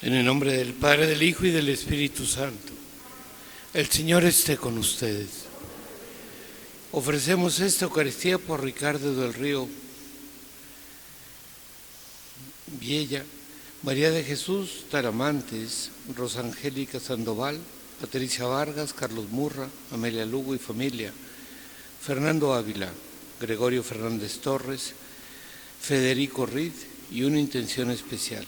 En el nombre del Padre, del Hijo y del Espíritu Santo. El Señor esté con ustedes. Ofrecemos esta Eucaristía por Ricardo del Río Viella, María de Jesús Taramantes, Rosangélica Sandoval, Patricia Vargas, Carlos Murra, Amelia Lugo y familia, Fernando Ávila, Gregorio Fernández Torres, Federico Rid y una intención especial.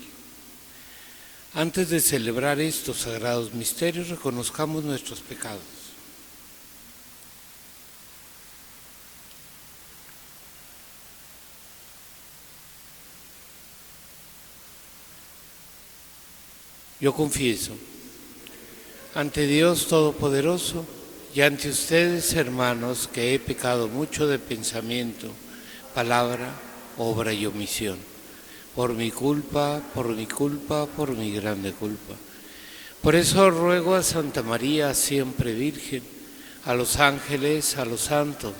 Antes de celebrar estos sagrados misterios, reconozcamos nuestros pecados. Yo confieso ante Dios Todopoderoso y ante ustedes, hermanos, que he pecado mucho de pensamiento, palabra, obra y omisión. Por mi culpa, por mi grande culpa. Por eso ruego a Santa María, siempre Virgen, a los ángeles, a los santos,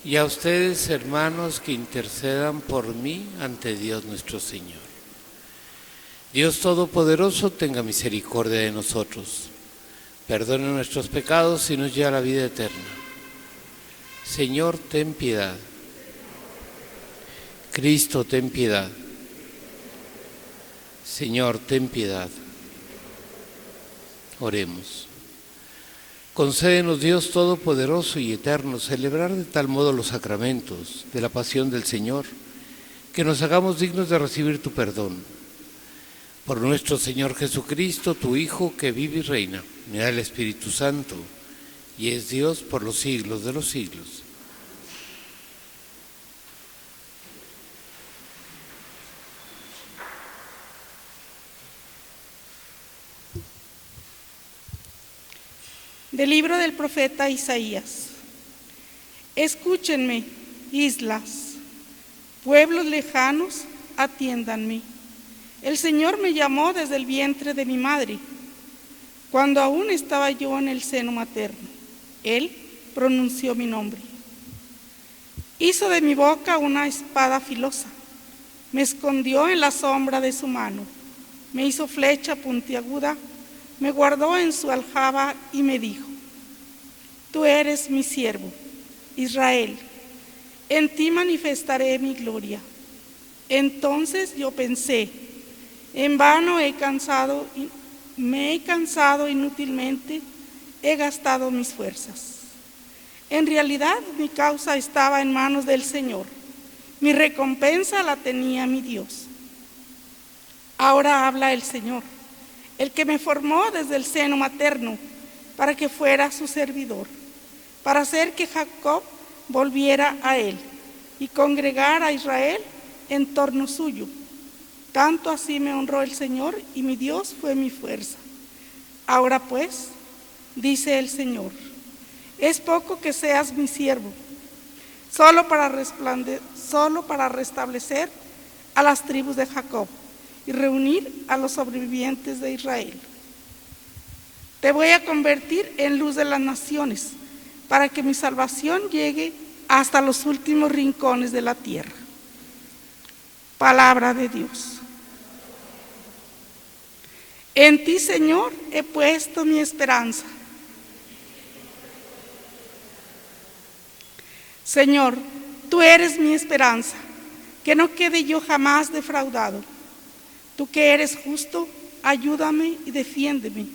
y a ustedes, hermanos, que intercedan por mí ante Dios nuestro Señor. Dios Todopoderoso tenga misericordia de nosotros, perdone nuestros pecados y nos lleve a la vida eterna. Señor, ten piedad. Cristo, ten piedad. Señor, ten piedad. Oremos. Concédenos, Dios Todopoderoso y Eterno, celebrar de tal modo los sacramentos de la pasión del Señor, que nos hagamos dignos de recibir tu perdón. Por nuestro Señor Jesucristo, tu Hijo, que vive y reina, unidad del Espíritu Santo, y es Dios por los siglos de los siglos. Del libro del profeta Isaías. Escúchenme, islas, pueblos lejanos, atiéndanme. El Señor me llamó desde el vientre de mi madre, cuando aún estaba yo en el seno materno. Él pronunció mi nombre. Hizo de mi boca una espada filosa, me escondió en la sombra de su mano, me hizo flecha puntiaguda, me guardó en su aljaba y me dijo: tú eres mi siervo, Israel, en ti manifestaré mi gloria. Entonces yo pensé: en vano me he cansado inútilmente, he gastado mis fuerzas. En realidad mi causa estaba en manos del Señor, mi recompensa la tenía mi Dios. Ahora habla el Señor, el que me formó desde el seno materno, para que fuera su servidor, para hacer que Jacob volviera a él y congregar a Israel en torno suyo. Tanto así me honró el Señor, y mi Dios fue mi fuerza. Ahora pues, dice el Señor, es poco que seas mi siervo, solo para restablecer a las tribus de Jacob y reunir a los sobrevivientes de Israel. Te voy a convertir en luz de las naciones, para que mi salvación llegue hasta los últimos rincones de la tierra. Palabra de Dios. En ti, Señor, he puesto mi esperanza. Señor, tú eres mi esperanza, que no quede yo jamás defraudado. Tú que eres justo, ayúdame y defiéndeme.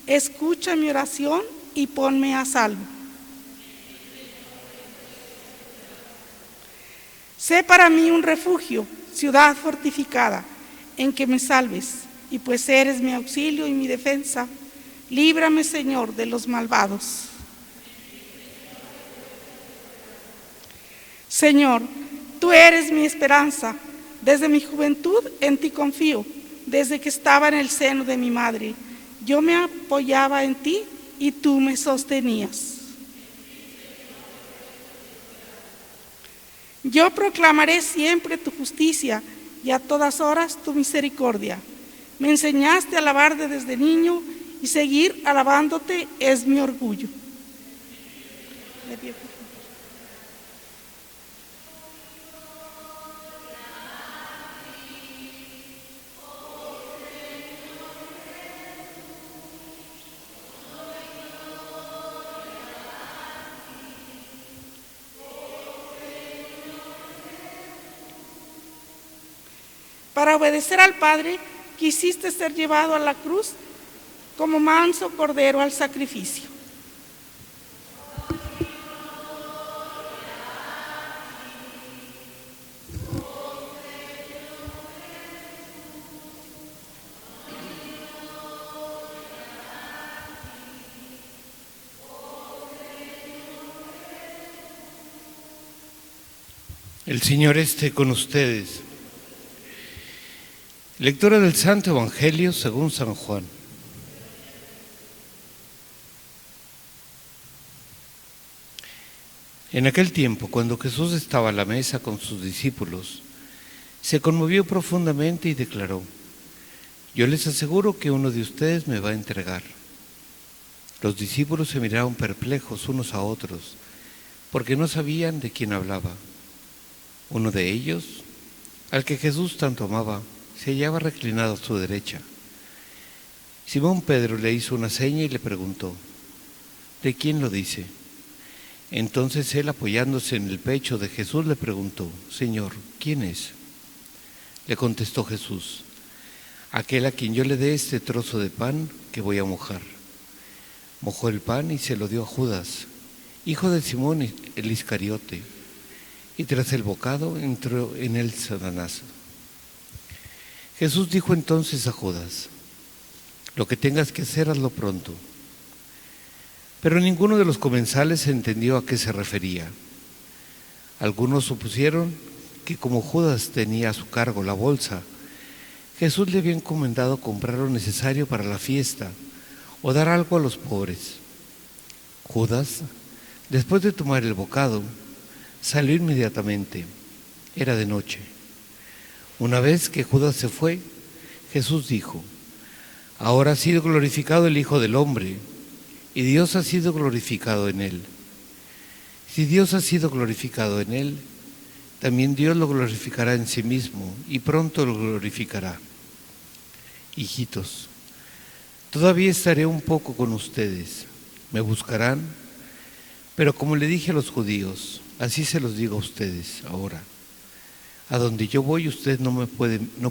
Escucha mi oración y ponme a salvo. Sé para mí un refugio, ciudad fortificada, en que me salves, y pues eres mi auxilio y mi defensa, líbrame, Señor, de los malvados. Señor, tú eres mi esperanza, desde mi juventud en ti confío, desde que estaba en el seno de mi madre. Yo me apoyaba en ti y tú me sostenías. Yo proclamaré siempre tu justicia y a todas horas tu misericordia. Me enseñaste a alabarte desde niño y seguir alabándote es mi orgullo. Para obedecer al Padre, quisiste ser llevado a la cruz como manso cordero al sacrificio. El Señor esté con ustedes. Lectura del Santo Evangelio según San Juan. En aquel tiempo, cuando Jesús estaba a la mesa con sus discípulos, se conmovió profundamente y declaró: yo les aseguro que uno de ustedes me va a entregar. Los discípulos se miraron perplejos unos a otros, porque no sabían de quién hablaba. Uno de ellos, al que Jesús tanto amaba, se hallaba reclinado a su derecha. Simón Pedro le hizo una seña y le preguntó: ¿de quién lo dice? Entonces él, apoyándose en el pecho de Jesús, le preguntó: Señor, ¿quién es? Le contestó Jesús: aquel a quien yo le dé este trozo de pan que voy a mojar. Mojó el pan y se lo dio a Judas, hijo de Simón el Iscariote, y tras el bocado entró en él Satanás. Jesús dijo entonces a Judas: lo que tengas que hacer, hazlo pronto. Pero ninguno de los comensales entendió a qué se refería. Algunos supusieron que como Judas tenía a su cargo la bolsa, Jesús le había encomendado comprar lo necesario para la fiesta o dar algo a los pobres. Judas, después de tomar el bocado, salió inmediatamente. Era de noche. Una vez que Judas se fue, Jesús dijo: ahora ha sido glorificado el Hijo del Hombre, y Dios ha sido glorificado en él. Si Dios ha sido glorificado en él, también Dios lo glorificará en sí mismo, y pronto lo glorificará. Hijitos, todavía estaré un poco con ustedes. Me buscarán, pero como le dije a los judíos, así se los digo a ustedes ahora: a donde yo voy, ustedes no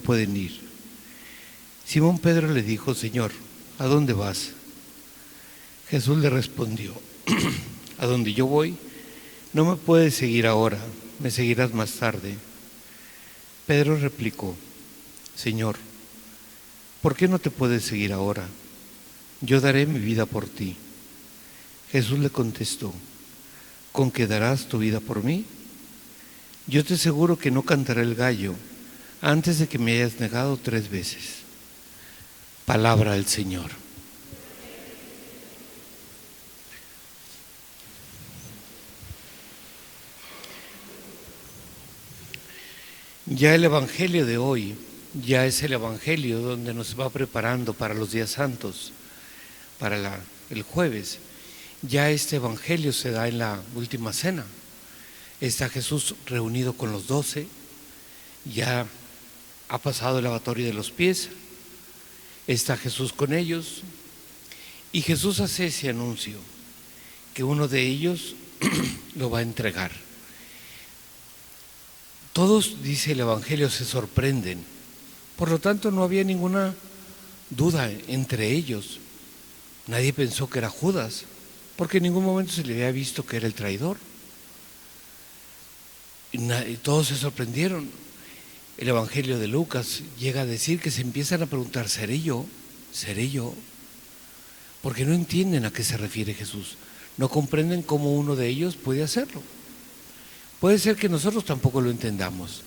pueden ir. Simón Pedro le dijo: Señor, ¿a dónde vas? Jesús le respondió: a donde yo voy, no me puedes seguir ahora, me seguirás más tarde. Pedro replicó: Señor, ¿por qué no te puedes seguir ahora? Yo daré mi vida por ti. Jesús le contestó: ¿con qué darás tu vida por mí? Yo te aseguro que no cantará el gallo antes de que me hayas negado 3 veces. Palabra del Señor. Ya el Evangelio de hoy, ya es el Evangelio donde nos va preparando para los días santos, para el jueves. Ya este Evangelio se da en la última cena. Está Jesús reunido con los 12, ya ha pasado el lavatorio de los pies, está Jesús con ellos, y Jesús hace ese anuncio, que uno de ellos lo va a entregar. Todos, dice el Evangelio, se sorprenden. Por lo tanto, no había ninguna duda entre ellos. Nadie pensó que era Judas, porque en ningún momento se le había visto que era el traidor. Y todos se sorprendieron. El Evangelio de Lucas llega a decir que se empiezan a preguntar: ¿seré yo? ¿Seré yo? Porque no entienden a qué se refiere Jesús. No comprenden cómo uno de ellos puede hacerlo. Puede ser que nosotros tampoco lo entendamos.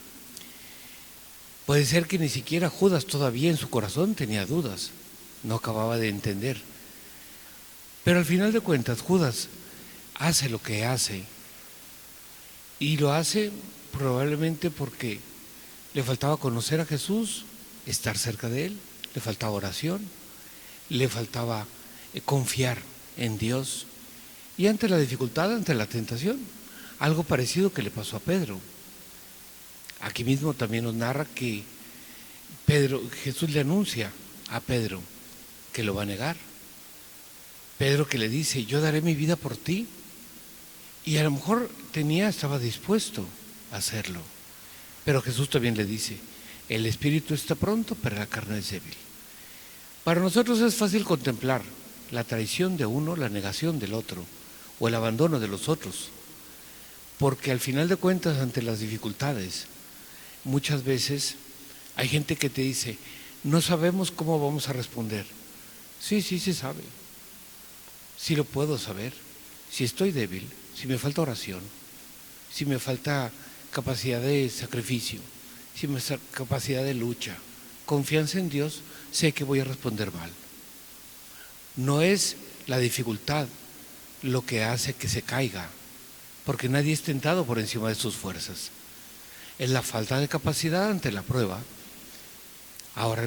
Puede ser que ni siquiera Judas todavía en su corazón tenía dudas, no acababa de entender. Pero al final de cuentas, Judas hace lo que hace, y lo hace probablemente porque le faltaba conocer a Jesús, estar cerca de él, le faltaba oración, le faltaba confiar en Dios, y ante la dificultad, ante la tentación. Algo parecido que le pasó a Pedro. Aquí mismo también nos narra que Jesús le anuncia a Pedro que lo va a negar. Pedro que le dice: yo daré mi vida por ti. Y a lo mejor estaba dispuesto a hacerlo. Pero Jesús también le dice: El espíritu está pronto, pero la carne es débil. Para nosotros es fácil contemplar la traición de uno, la negación del otro, o el abandono de los otros, porque al final de cuentas, ante las dificultades, muchas veces hay gente que te dice, no sabemos cómo vamos a responder. Sí, sí se sabe, sí lo puedo saber, si estoy débil, si me falta oración, si me falta capacidad de sacrificio, si me falta capacidad de lucha, confianza en Dios, sé que voy a responder mal. No es la dificultad lo que hace que se caiga, porque nadie es tentado por encima de sus fuerzas. Es la falta de capacidad ante la prueba. Ahora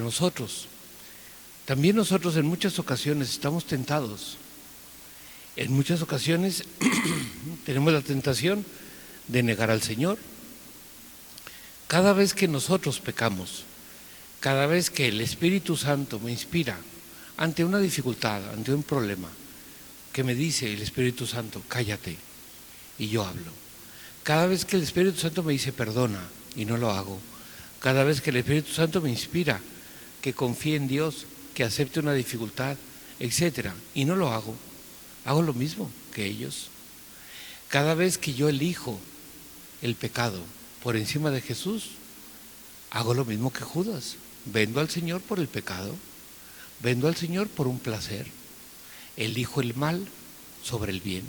también nosotros en muchas ocasiones estamos tentados. En muchas ocasiones tenemos la tentación de negar al Señor. Cada vez que nosotros pecamos, cada vez que el Espíritu Santo me inspira ante una dificultad, ante un problema, que me dice el Espíritu Santo, cállate, y yo hablo. Cada vez que el Espíritu Santo me dice perdona, y no lo hago. Cada vez que el Espíritu Santo me inspira que confíe en Dios, que acepte una dificultad, etcétera, y no lo hago. Hago lo mismo que ellos. Cada vez que yo elijo el pecado por encima de Jesús, hago lo mismo que Judas. Vendo al Señor por el pecado, vendo al Señor por un placer, elijo el mal sobre el bien.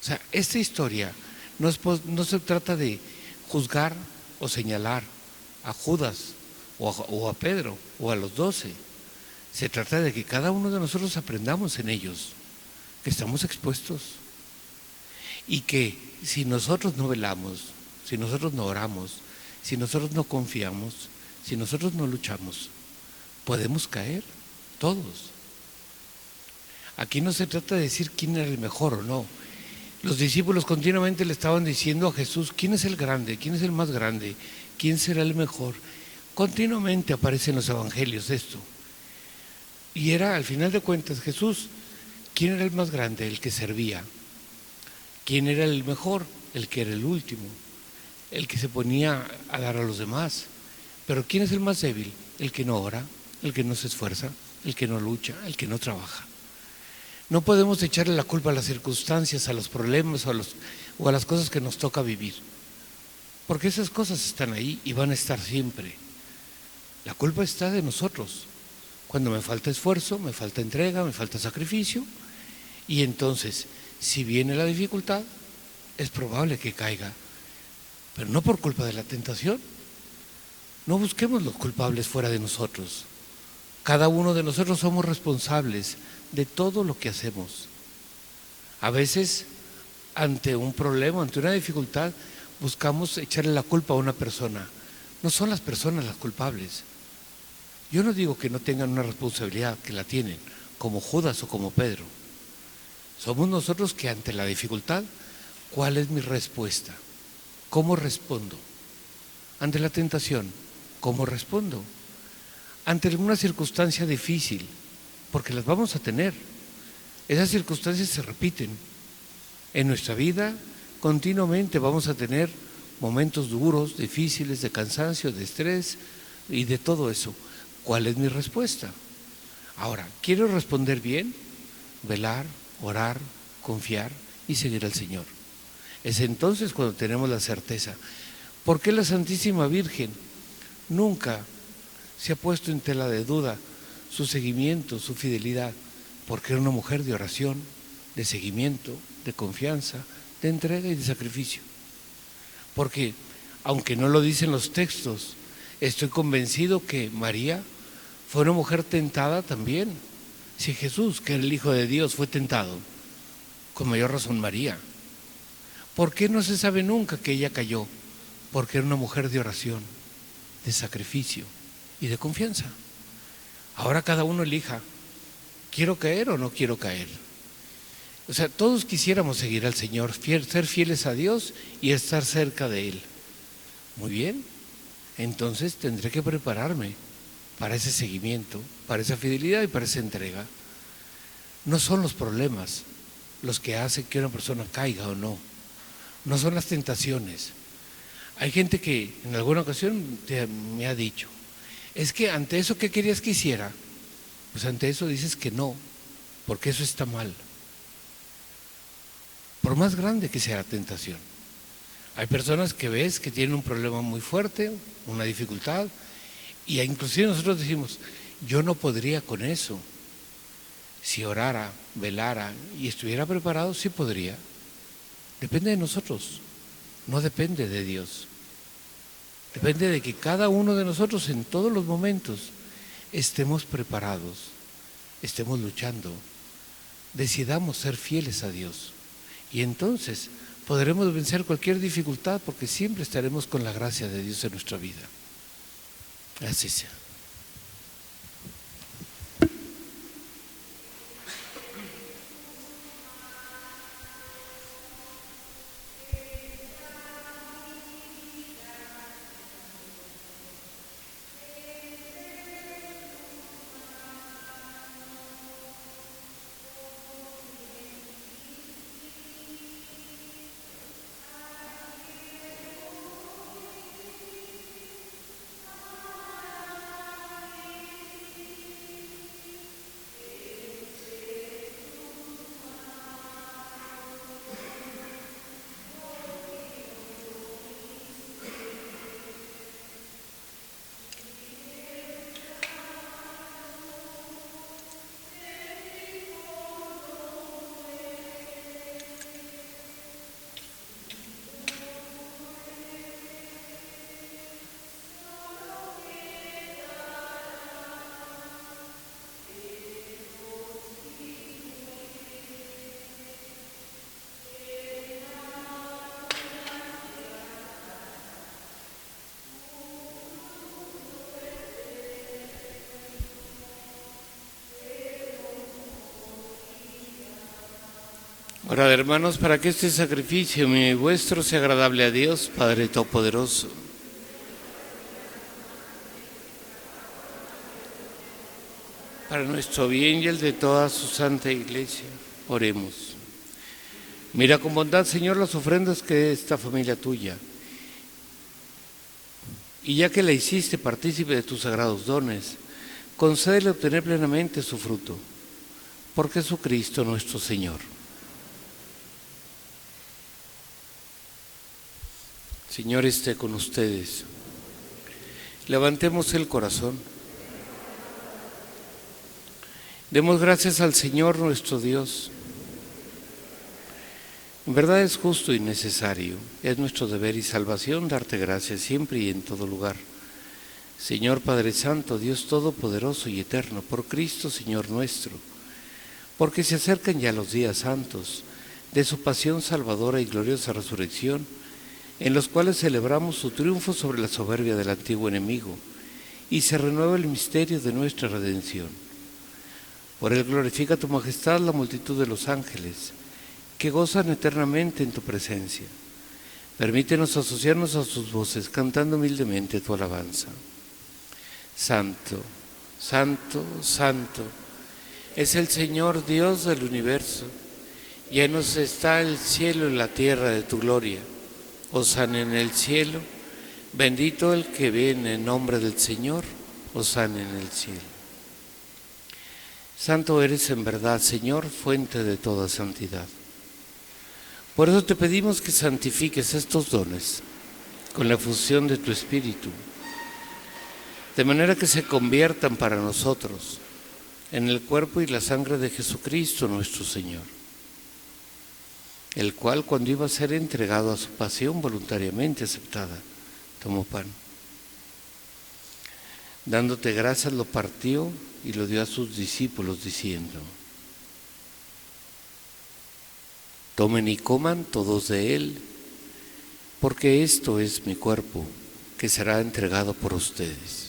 O sea, esta historia no se trata de juzgar o señalar a Judas o a Pedro o a los 12. Se trata de que cada uno de nosotros aprendamos en ellos, que estamos expuestos y que si nosotros no velamos, si nosotros no oramos, si nosotros no confiamos, si nosotros no luchamos, podemos caer todos. Aquí no se trata de decir quién era el mejor o no. Los discípulos continuamente le estaban diciendo a Jesús, ¿quién es el grande? ¿Quién es el más grande? ¿Quién será el mejor? Continuamente aparece en los evangelios esto. Y era, al final de cuentas, Jesús, ¿quién era el más grande? El que servía. ¿Quién era el mejor? El que era el último, el que se ponía a dar a los demás. Pero ¿quién es el más débil? El que no ora, el que no se esfuerza, el que no lucha, el que no trabaja. No podemos echarle la culpa a las circunstancias, a los problemas o a las cosas que nos toca vivir, porque esas cosas están ahí y van a estar siempre. La culpa está de nosotros. Cuando me falta esfuerzo, me falta entrega, me falta sacrificio, y entonces, si viene la dificultad, es probable que caiga, pero no por culpa de la tentación. No busquemos los culpables fuera de nosotros. Cada uno de nosotros somos responsables de todo lo que hacemos. A veces, ante un problema, ante una dificultad, buscamos echarle la culpa a una persona. No son las personas las culpables. Yo no digo que no tengan una responsabilidad, que la tienen, como Judas o como Pedro. Somos nosotros que ante la dificultad, ¿cuál es mi respuesta? ¿Cómo respondo? Ante la tentación, ¿cómo respondo? Ante alguna circunstancia difícil, porque las vamos a tener. Esas circunstancias se repiten. En nuestra vida continuamente vamos a tener momentos duros, difíciles, de cansancio, de estrés y de todo eso. ¿Cuál es mi respuesta? Ahora, ¿quiero responder bien? Velar, orar, confiar y seguir al Señor. Es entonces cuando tenemos la certeza. ¿Por qué la Santísima Virgen nunca se ha puesto en tela de duda su seguimiento, su fidelidad? Porque era una mujer de oración, de seguimiento, de confianza, de entrega y de sacrificio. Porque, aunque no lo dicen los textos, estoy convencido que María fue una mujer tentada también. Si Jesús, que era el Hijo de Dios, fue tentado, con mayor razón María. ¿Por qué no se sabe nunca que ella cayó? Porque era una mujer de oración, de sacrificio y de confianza. Ahora cada uno elija, ¿quiero caer o no quiero caer? O sea, todos quisiéramos seguir al Señor, ser fieles a Dios y estar cerca de Él. Muy bien, entonces tendré que prepararme para ese seguimiento, para esa fidelidad y para esa entrega. No son los problemas los que hacen que una persona caiga o no. No son las tentaciones. Hay gente que en alguna ocasión me ha dicho, es que ante eso, ¿qué querías que hiciera? Pues ante eso dices que no, porque eso está mal. Por más grande que sea la tentación. Hay personas que ves que tienen un problema muy fuerte, una dificultad, y inclusive nosotros decimos, yo no podría con eso. Si orara, velara y estuviera preparado, sí podría. Depende de nosotros, no depende de Dios. Depende de que cada uno de nosotros en todos los momentos estemos preparados, estemos luchando, decidamos ser fieles a Dios. Y entonces podremos vencer cualquier dificultad porque siempre estaremos con la gracia de Dios en nuestra vida. Así sea. Orad, hermanos, para que este sacrificio mío y vuestro sea agradable a Dios, Padre Todopoderoso. Para nuestro bien y el de toda su santa Iglesia, oremos. Mira con bondad, Señor, las ofrendas que esta familia tuya, y ya que la hiciste partícipe de tus sagrados dones, concédele obtener plenamente su fruto. Por Jesucristo nuestro Señor. Señor, esté con ustedes. Levantemos el corazón. Demos gracias al Señor nuestro Dios. En verdad es justo y necesario, es nuestro deber y salvación darte gracias siempre y en todo lugar. Señor Padre Santo, Dios Todopoderoso y Eterno, por Cristo Señor nuestro, porque se acercan ya los días santos de su pasión salvadora y gloriosa resurrección, en los cuales celebramos su triunfo sobre la soberbia del antiguo enemigo y se renueva el misterio de nuestra redención. Por él glorifica tu majestad la multitud de los ángeles, que gozan eternamente en tu presencia. Permítenos asociarnos a sus voces, cantando humildemente tu alabanza. Santo, santo, santo, es el Señor Dios del universo. Llenos está el cielo y la tierra de tu gloria. Hosana en el cielo, bendito el que viene en nombre del Señor, hosana en el cielo. Santo eres en verdad, Señor, fuente de toda santidad. Por eso te pedimos que santifiques estos dones con la fusión de tu Espíritu, de manera que se conviertan para nosotros en el cuerpo y la sangre de Jesucristo nuestro Señor, el cual, cuando iba a ser entregado a su pasión voluntariamente aceptada, tomó pan. Dándote gracias, lo partió y lo dio a sus discípulos, diciendo: tomen y coman todos de él, porque esto es mi cuerpo, que será entregado por ustedes.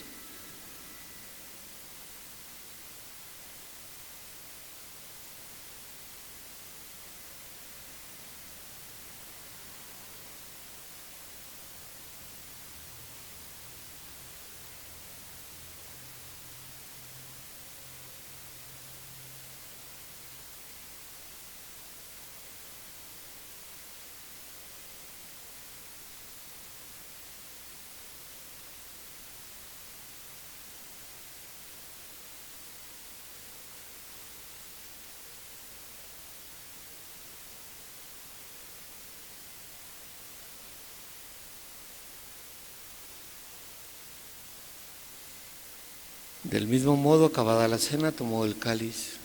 Del mismo modo, acabada la cena, tomó el cáliz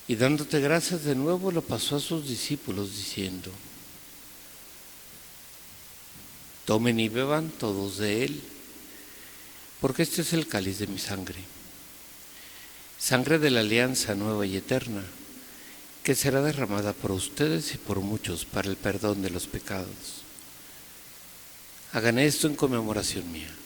y dándote gracias de nuevo, lo pasó a sus discípulos diciendo: tomen y beban todos de él, porque este es el cáliz de mi sangre, sangre de la alianza nueva y eterna, que será derramada por ustedes y por muchos para el perdón de los pecados. Hagan esto en conmemoración mía.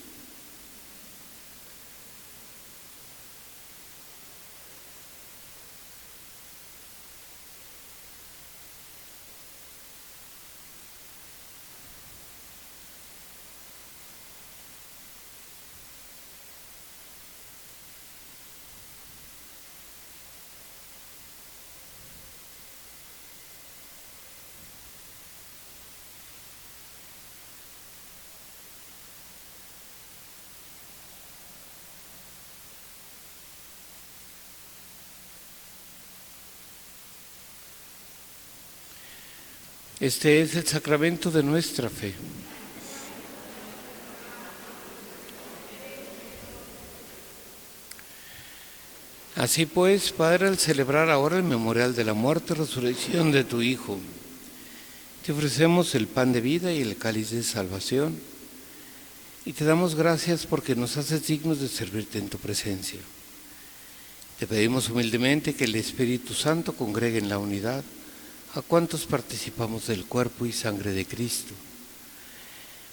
Este es el sacramento de nuestra fe. Así pues, Padre, al celebrar ahora el memorial de la muerte y resurrección de tu Hijo, te ofrecemos el pan de vida y el cáliz de salvación, y te damos gracias porque nos haces dignos de servirte en tu presencia. Te pedimos humildemente que el Espíritu Santo congregue en la unidad a cuantos participamos del cuerpo y sangre de Cristo.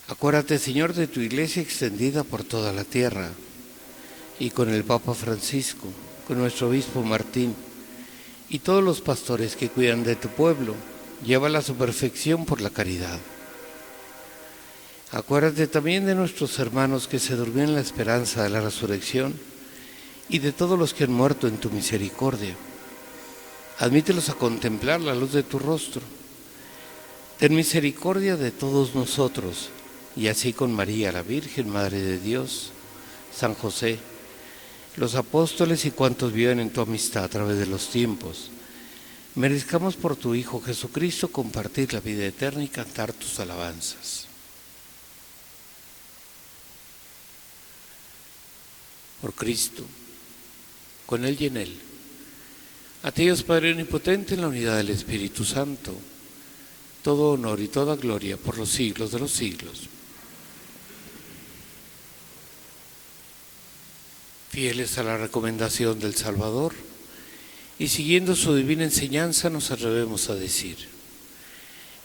Acuérdate, Señor, de tu iglesia extendida por toda la tierra, y con el Papa Francisco, con nuestro obispo Martín, y todos los pastores que cuidan de tu pueblo, llévala a su perfección por la caridad. Acuérdate también de nuestros hermanos que se durmieron en la esperanza de la resurrección, y de todos los que han muerto en tu misericordia. Admítelos a contemplar la luz de tu rostro. Ten misericordia de todos nosotros, y así con María, la Virgen, Madre de Dios, San José, los apóstoles y cuantos viven en tu amistad a través de los tiempos, merezcamos por tu Hijo Jesucristo compartir la vida eterna y cantar tus alabanzas. Por Cristo, con Él y en Él. A ti, Dios Padre Omnipotente, en la unidad del Espíritu Santo, todo honor y toda gloria por los siglos de los siglos. Fieles a la recomendación del Salvador y siguiendo su divina enseñanza, nos atrevemos a decir: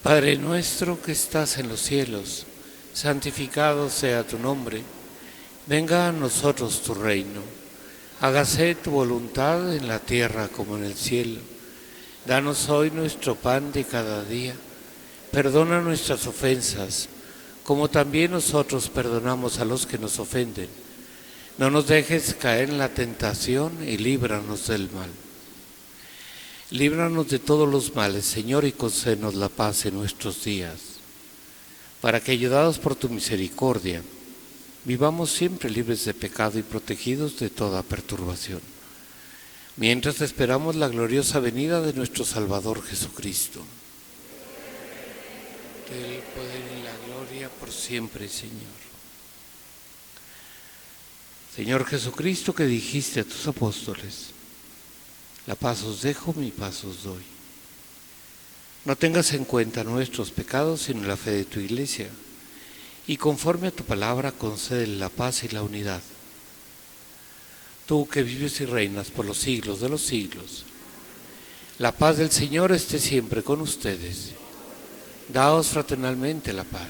Padre nuestro que estás en los cielos, santificado sea tu nombre, venga a nosotros tu reino. Hágase tu voluntad en la tierra como en el cielo. Danos hoy nuestro pan de cada día. Perdona nuestras ofensas, como también nosotros perdonamos a los que nos ofenden. No nos dejes caer en la tentación y líbranos del mal. Líbranos de todos los males, Señor, y concédenos la paz en nuestros días, para que, ayudados por tu misericordia, vivamos siempre libres de pecado y protegidos de toda perturbación, mientras esperamos la gloriosa venida de nuestro Salvador Jesucristo. Del poder y la gloria por siempre, Señor. Señor Jesucristo, que dijiste a tus apóstoles: la paz os dejo, mi paz os doy. No tengas en cuenta nuestros pecados, sino la fe de tu iglesia, y conforme a tu palabra concédele la paz y la unidad. Tú que vives y reinas por los siglos de los siglos, la paz del Señor esté siempre con ustedes. Daos fraternalmente la paz.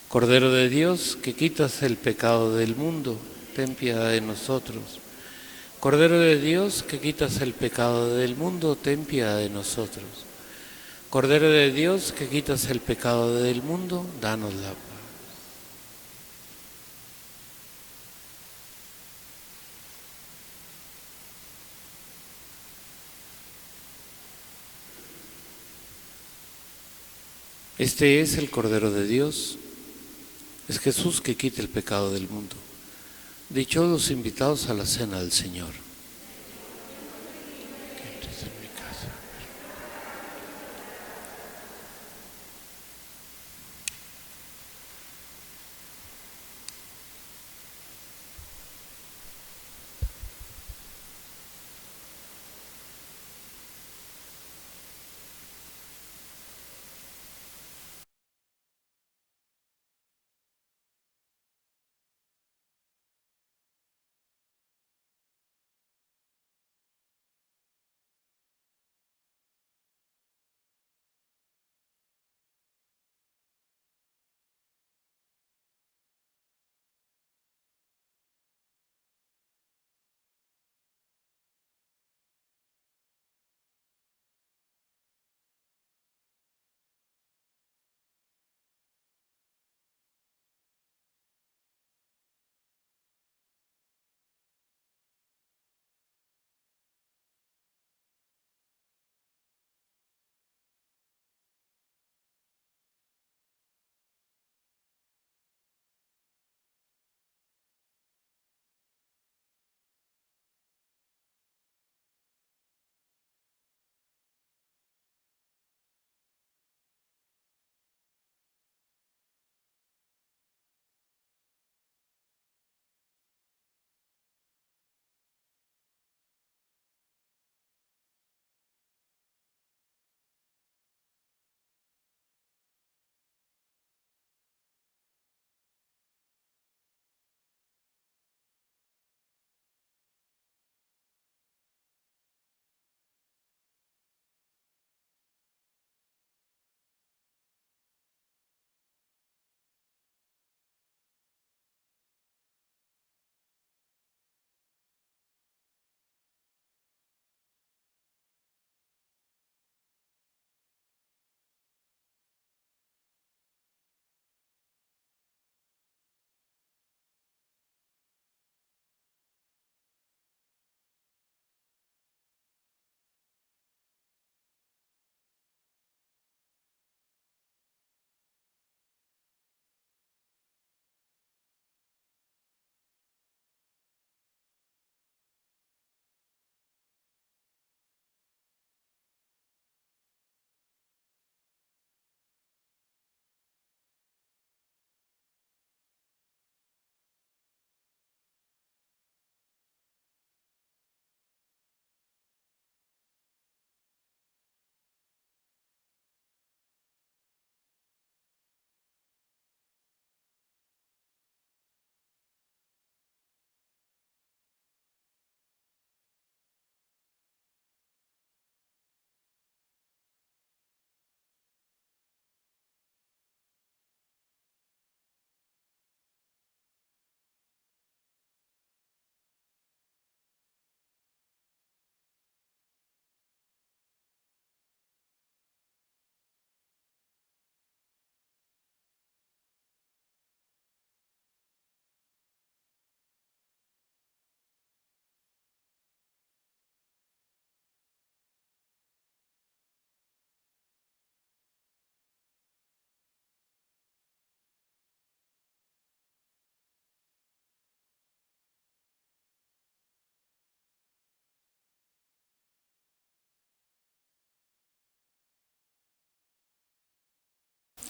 Cordero de Dios, que quitas el pecado del mundo, ten piedad de nosotros. Cordero de Dios, que quitas el pecado del mundo, ten piedad de nosotros. Cordero de Dios, que quitas el pecado del mundo, danos la paz. Este es el Cordero de Dios, es Jesús que quita el pecado del mundo. Dichosos los invitados a la cena del Señor. Que entres en mi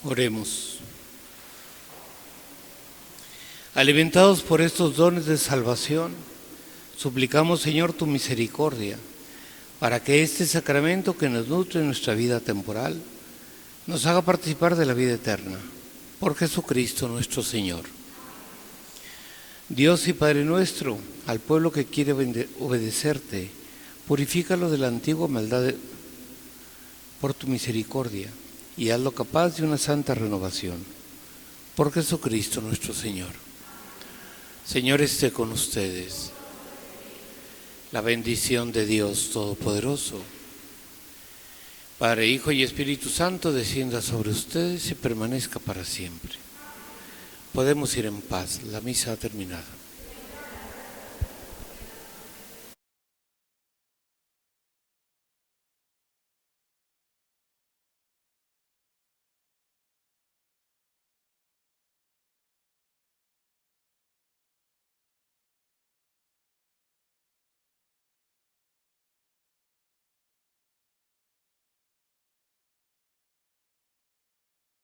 Oremos. Alimentados por estos dones de salvación, suplicamos, Señor, tu misericordia, para que este sacramento que nos nutre en nuestra vida temporal nos haga participar de la vida eterna. Por Jesucristo nuestro Señor. Dios y Padre nuestro, al pueblo que quiere obedecerte, purifícalo de la antigua maldad por tu misericordia y hazlo capaz de una santa renovación. Por Jesucristo nuestro Señor. Señor, esté con ustedes. La bendición de Dios Todopoderoso, Padre, Hijo y Espíritu Santo, descienda sobre ustedes y permanezca para siempre. Podemos ir en paz. La misa ha terminado.